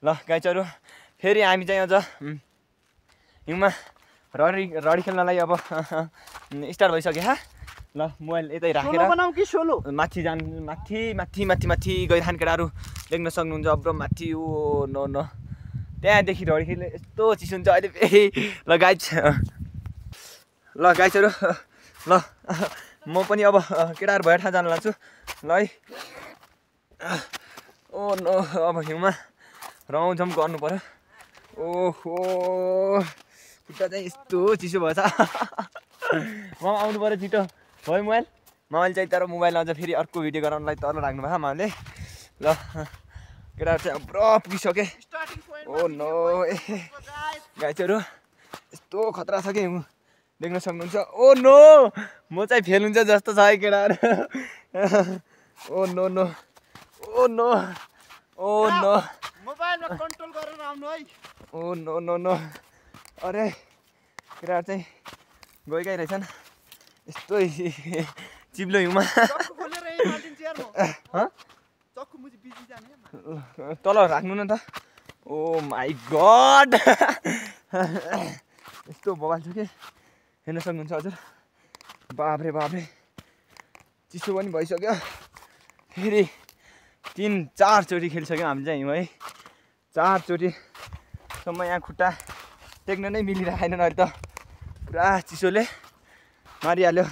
ल गाइजहरु फेरि हामी चाहिँ अझ हिउँमा रडी खेल्नलाई अब स्टार्ट भइसक्यो हा। ल मोबाइल यतै राखेर बनाऊ कि सोलो माथि जान माथि गइरहन केटाहरु देख्न सक्नुहुन्छ अब माथि ओ नो नो त्यहाँदेखि रडी खेल्ने यस्तो चिसो हुन्छ अहिले। ल गाइजहरु ल म पनि अब केटाहरु भएर ठाउँ जान लाग्छु ल है। ओ नो अब हिउँमा रमाउझम गर्नु पर्यो। ओहो खुट्टा चाहिँ यस्तो चिसो भएछ। म आउनु पर्यो छिटो भयो मोबाइल चाहिँ तर मोबाइल अझ फेरि अर्को भिडियो गराउनलाई तल राख्नु भयो मैले। ल केटाहरु चाहिँ पुरा पुगिसके। ओ नो गाइजहरु यस्तो खतरा छ कि देख्न सक्नुहुन्छ। ओ नो म चाहिँ फेल हुन्छ जस्तो छ है केटाहरु। Oh no no oh no oh no मोबाइलमा कन्ट्रोल गरेर आउनु है। ओ नो नो नो अरे केटाहरु चाहिँ गएकै रहेछन् यस्तो चिप्लो हिउँमा। तल राख्नु न त। ओ माई गड यस्तो बगाल छ कि हेर्न सक्नुहुन्छ हजुर। बाफ्रे चिसो पनि भइसक्यो। फेरि 3-4 चोटि खेलिसक्यौँ हामी चाहिँ हिउँ है। 4 चोटिसम्म यहाँ खुट्टा टेक्न नै मिलिरहेन अहिले त पुरा चिसोले मारिहाल्यो।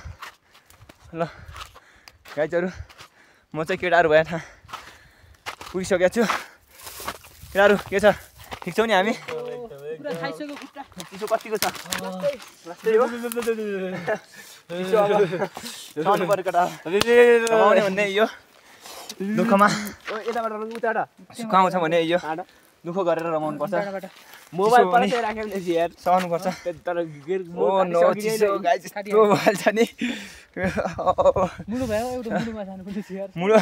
ल गाइजहरु म चाहिँ केटाहरु भएर पुगिसकेको छु। केटाहरु के छ ठिक छौ नि हामी? चिसो कतिको छ? सहनु पर्यो केटाहरु रमाउने भन्ने यो दुःखमा सुखाउँछ भने यो दुःख गरेर रमाउनु पर्छ। मोबाइल पनि सहनु पर्छ। ओ नो चिसो गाइस यस्तो मोबाइल छ नि मुडो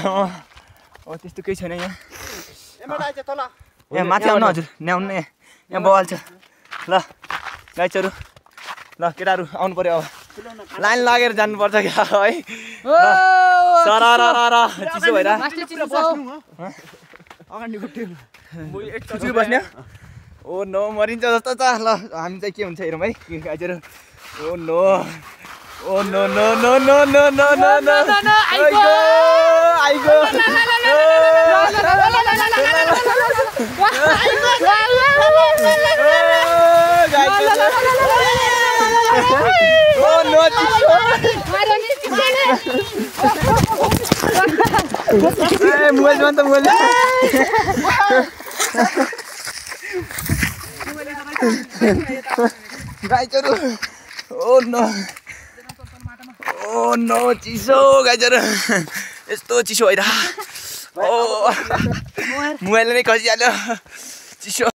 ओ त्यस्तो केही छैन यहाँ। यहाँ माथि आउनु हजुर न्याउनु यहाँ बवाल छ। ल गाइजहरु ल केटाहरु आउनु पर्यो अब लाइन लागेर जानुपर्छ क्या है। सरारा चिसो भएर बस्ने। ओ नो मरिन्छ जस्तो छ। ल हामी चाहिँ के हुन्छ हेरौँ है गाइजहरु। Oh no oh no no no no no no no no आइगो ओ नो चिसो मोबाइल भन्छ मोबाइल गाइजहरु ओ नो चिसो गाइजहरु यस्तो चिसो भइरा। ओ मोबाइल नै खसिहाल्यो चिसो।